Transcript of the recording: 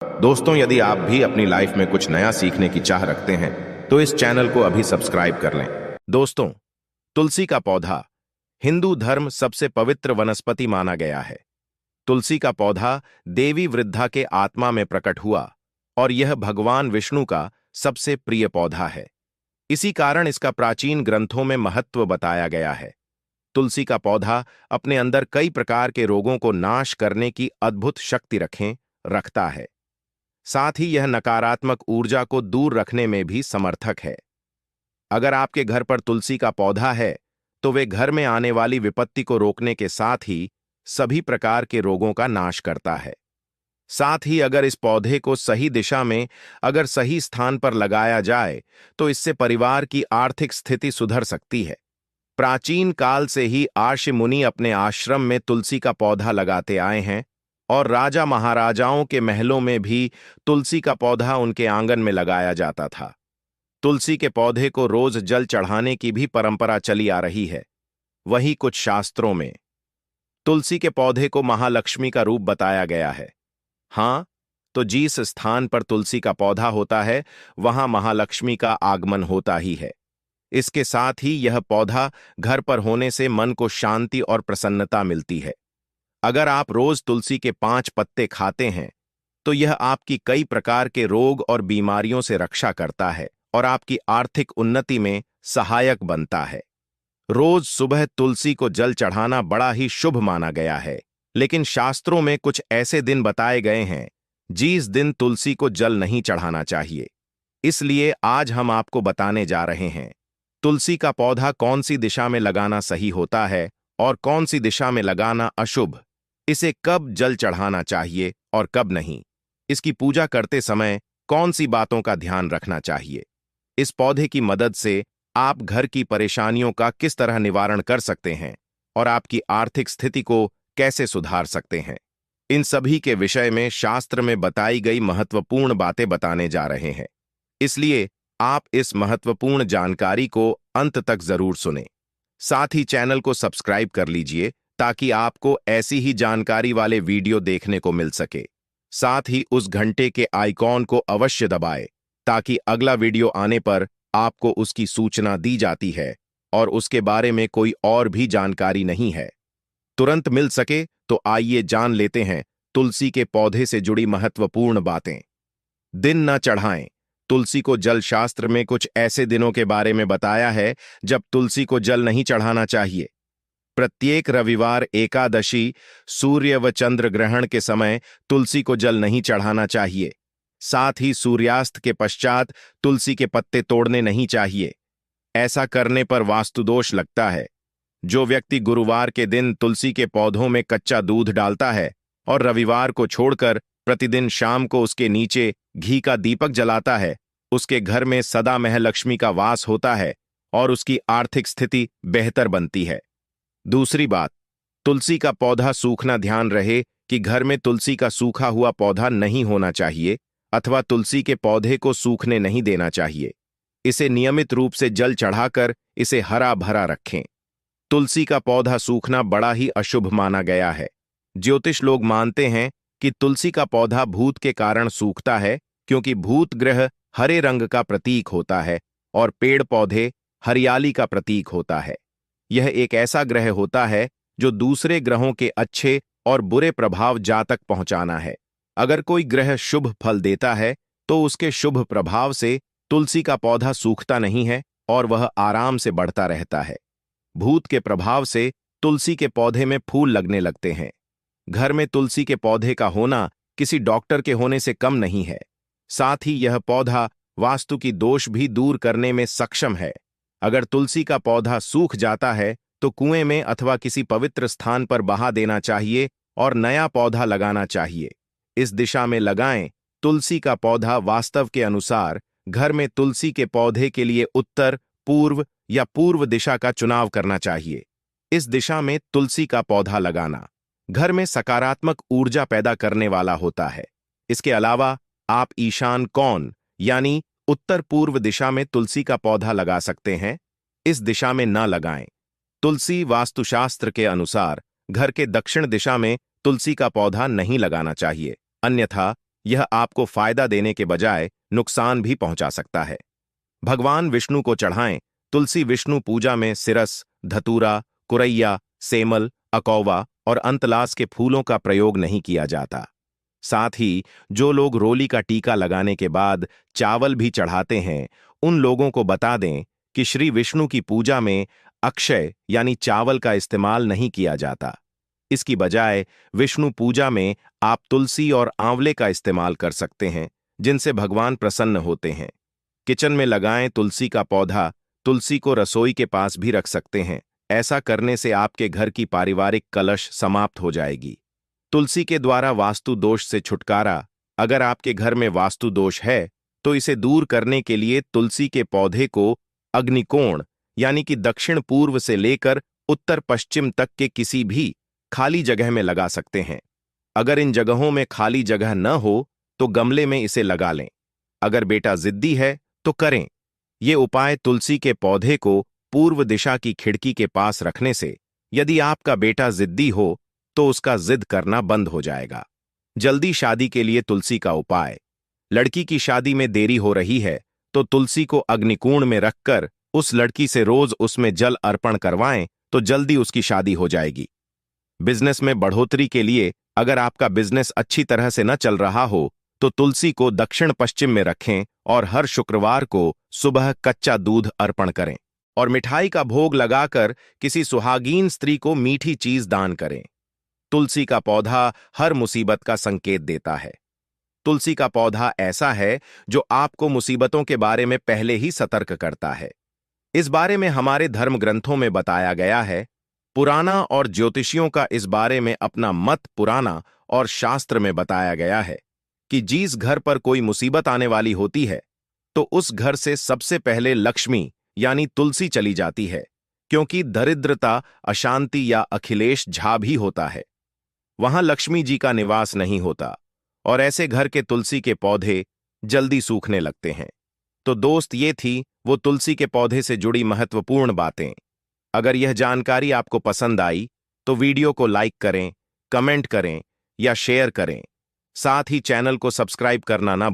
दोस्तों, यदि आप भी अपनी लाइफ में कुछ नया सीखने की चाह रखते हैं तो इस चैनल को अभी सब्सक्राइब कर लें। दोस्तों, तुलसी का पौधा हिंदू धर्म सबसे पवित्र वनस्पति माना गया है। तुलसी का पौधा देवी वृद्धा के आत्मा में प्रकट हुआ और यह भगवान विष्णु का सबसे प्रिय पौधा है। इसी कारण इसका प्राचीन ग्रंथों में महत्व बताया गया है। तुलसी का पौधा अपने अंदर कई प्रकार के रोगों को नाश करने की अद्भुत शक्ति रखता है। साथ ही यह नकारात्मक ऊर्जा को दूर रखने में भी समर्थक है। अगर आपके घर पर तुलसी का पौधा है तो वे घर में आने वाली विपत्ति को रोकने के साथ ही सभी प्रकार के रोगों का नाश करता है। साथ ही अगर इस पौधे को सही दिशा में अगर सही स्थान पर लगाया जाए तो इससे परिवार की आर्थिक स्थिति सुधर सकती है। प्राचीन काल से ही आर्ष मुनि अपने आश्रम में तुलसी का पौधा लगाते आए हैं और राजा महाराजाओं के महलों में भी तुलसी का पौधा उनके आंगन में लगाया जाता था। तुलसी के पौधे को रोज जल चढ़ाने की भी परंपरा चली आ रही है। वहीं कुछ शास्त्रों में तुलसी के पौधे को महालक्ष्मी का रूप बताया गया है। हाँ, तो जिस स्थान पर तुलसी का पौधा होता है वहां महालक्ष्मी का आगमन होता ही है। इसके साथ ही यह पौधा घर पर होने से मन को शांति और प्रसन्नता मिलती है। अगर आप रोज तुलसी के 5 पत्ते खाते हैं तो यह आपकी कई प्रकार के रोग और बीमारियों से रक्षा करता है और आपकी आर्थिक उन्नति में सहायक बनता है। रोज सुबह तुलसी को जल चढ़ाना बड़ा ही शुभ माना गया है, लेकिन शास्त्रों में कुछ ऐसे दिन बताए गए हैं जिस दिन तुलसी को जल नहीं चढ़ाना चाहिए। इसलिए आज हम आपको बताने जा रहे हैं तुलसी का पौधा कौन सी दिशा में लगाना सही होता है और कौन सी दिशा में लगाना अशुभ, इसे कब जल चढ़ाना चाहिए और कब नहीं, इसकी पूजा करते समय कौन सी बातों का ध्यान रखना चाहिए। इस पौधे की मदद से आप घर की परेशानियों का किस तरह निवारण कर सकते हैं और आपकी आर्थिक स्थिति को कैसे सुधार सकते हैं, इन सभी के विषय में शास्त्र में बताई गई महत्वपूर्ण बातें बताने जा रहे हैं। इसलिए आप इस महत्वपूर्ण जानकारी को अंत तक जरूर सुनें। साथ ही चैनल को सब्सक्राइब कर लीजिए ताकि आपको ऐसी ही जानकारी वाले वीडियो देखने को मिल सके। साथ ही उस घंटे के आइकॉन को अवश्य दबाएं ताकि अगला वीडियो आने पर आपको उसकी सूचना दी जाती है और उसके बारे में कोई और भी जानकारी नहीं है तुरंत मिल सके। तो आइए जान लेते हैं तुलसी के पौधे से जुड़ी महत्वपूर्ण बातें। दिन न चढ़ाएं। तुलसी को जल शास्त्र में कुछ ऐसे दिनों के बारे में बताया है जब तुलसी को जल नहीं चढ़ाना चाहिए। प्रत्येक रविवार, एकादशी, सूर्य व चंद्र ग्रहण के समय तुलसी को जल नहीं चढ़ाना चाहिए। साथ ही सूर्यास्त के पश्चात तुलसी के पत्ते तोड़ने नहीं चाहिए। ऐसा करने पर वास्तुदोष लगता है। जो व्यक्ति गुरुवार के दिन तुलसी के पौधों में कच्चा दूध डालता है और रविवार को छोड़कर प्रतिदिन शाम को उसके नीचे घी का दीपक जलाता है, उसके घर में सदा महालक्ष्मी का वास होता है और उसकी आर्थिक स्थिति बेहतर बनती है। दूसरी बात, तुलसी का पौधा सूखना, ध्यान रहे कि घर में तुलसी का सूखा हुआ पौधा नहीं होना चाहिए अथवा तुलसी के पौधे को सूखने नहीं देना चाहिए। इसे नियमित रूप से जल चढ़ाकर इसे हरा भरा रखें। तुलसी का पौधा सूखना बड़ा ही अशुभ माना गया है। ज्योतिष लोग मानते हैं कि तुलसी का पौधा भूत के कारण सूखता है क्योंकि भूत ग्रह हरे रंग का प्रतीक होता है और पेड़ पौधे हरियाली का प्रतीक होता है। यह एक ऐसा ग्रह होता है जो दूसरे ग्रहों के अच्छे और बुरे प्रभाव जातक पहुंचाना है। अगर कोई ग्रह शुभ फल देता है तो उसके शुभ प्रभाव से तुलसी का पौधा सूखता नहीं है और वह आराम से बढ़ता रहता है। भूत के प्रभाव से तुलसी के पौधे में फूल लगने लगते हैं। घर में तुलसी के पौधे का होना किसी डॉक्टर के होने से कम नहीं है। साथ ही यह पौधा वास्तु की दोष भी दूर करने में सक्षम है। अगर तुलसी का पौधा सूख जाता है तो कुएं में अथवा किसी पवित्र स्थान पर बहा देना चाहिए और नया पौधा लगाना चाहिए। इस दिशा में लगाएं। तुलसी का पौधा वास्तव के अनुसार घर में तुलसी के पौधे के लिए उत्तर, पूर्व या पूर्व दिशा का चुनाव करना चाहिए। इस दिशा में तुलसी का पौधा लगाना घर में सकारात्मक ऊर्जा पैदा करने वाला होता है। इसके अलावा आप ईशान कोण यानी उत्तर पूर्व दिशा में तुलसी का पौधा लगा सकते हैं। इस दिशा में न लगाएं। तुलसी वास्तुशास्त्र के अनुसार घर के दक्षिण दिशा में तुलसी का पौधा नहीं लगाना चाहिए, अन्यथा यह आपको फायदा देने के बजाय नुकसान भी पहुंचा सकता है। भगवान विष्णु को चढ़ाएं। तुलसी विष्णु पूजा में सिरस, धतूरा, कुरैया, सेमल, अकौवा और अंतलास के फूलों का प्रयोग नहीं किया जाता। साथ ही जो लोग रोली का टीका लगाने के बाद चावल भी चढ़ाते हैं, उन लोगों को बता दें कि श्री विष्णु की पूजा में अक्षय यानी चावल का इस्तेमाल नहीं किया जाता। इसकी बजाय विष्णु पूजा में आप तुलसी और आंवले का इस्तेमाल कर सकते हैं, जिनसे भगवान प्रसन्न होते हैं। किचन में लगाएं तुलसी का पौधा। तुलसी को रसोई के पास भी रख सकते हैं। ऐसा करने से आपके घर की पारिवारिक कलश समाप्त हो जाएगी। तुलसी के द्वारा वास्तु दोष से छुटकारा। अगर आपके घर में वास्तु दोष है तो इसे दूर करने के लिए तुलसी के पौधे को अग्निकोण यानी कि दक्षिण पूर्व से लेकर उत्तर पश्चिम तक के किसी भी खाली जगह में लगा सकते हैं। अगर इन जगहों में खाली जगह न हो तो गमले में इसे लगा लें। अगर बेटा जिद्दी है तो करें। ये उपाय तुलसी के पौधे को पूर्व दिशा की खिड़की के पास रखने से यदि आपका बेटा जिद्दी हो तो उसका जिद करना बंद हो जाएगा। जल्दी शादी के लिए तुलसी का उपाय। लड़की की शादी में देरी हो रही है तो तुलसी को अग्निकुंड में रखकर उस लड़की से रोज उसमें जल अर्पण करवाएं तो जल्दी उसकी शादी हो जाएगी। बिजनेस में बढ़ोतरी के लिए अगर आपका बिजनेस अच्छी तरह से न चल रहा हो तो तुलसी को दक्षिण पश्चिम में रखें और हर शुक्रवार को सुबह कच्चा दूध अर्पण करें और मिठाई का भोग लगाकर किसी सुहागीन स्त्री को मीठी चीज दान करें। तुलसी का पौधा हर मुसीबत का संकेत देता है। तुलसी का पौधा ऐसा है जो आपको मुसीबतों के बारे में पहले ही सतर्क करता है। इस बारे में हमारे धर्म ग्रंथों में बताया गया है। पुराना और ज्योतिषियों का इस बारे में अपना मत पुराना और शास्त्र में बताया गया है कि जिस घर पर कोई मुसीबत आने वाली होती है तो उस घर से सबसे पहले लक्ष्मी यानी तुलसी चली जाती है, क्योंकि दरिद्रता, अशांति या अखिलेश झा भी होता है, वहां लक्ष्मी जी का निवास नहीं होता और ऐसे घर के तुलसी के पौधे जल्दी सूखने लगते हैं। तो दोस्त, ये थी वो तुलसी के पौधे से जुड़ी महत्वपूर्ण बातें। अगर यह जानकारी आपको पसंद आई तो वीडियो को लाइक करें, कमेंट करें या शेयर करें। साथ ही चैनल को सब्सक्राइब करना ना भूलें।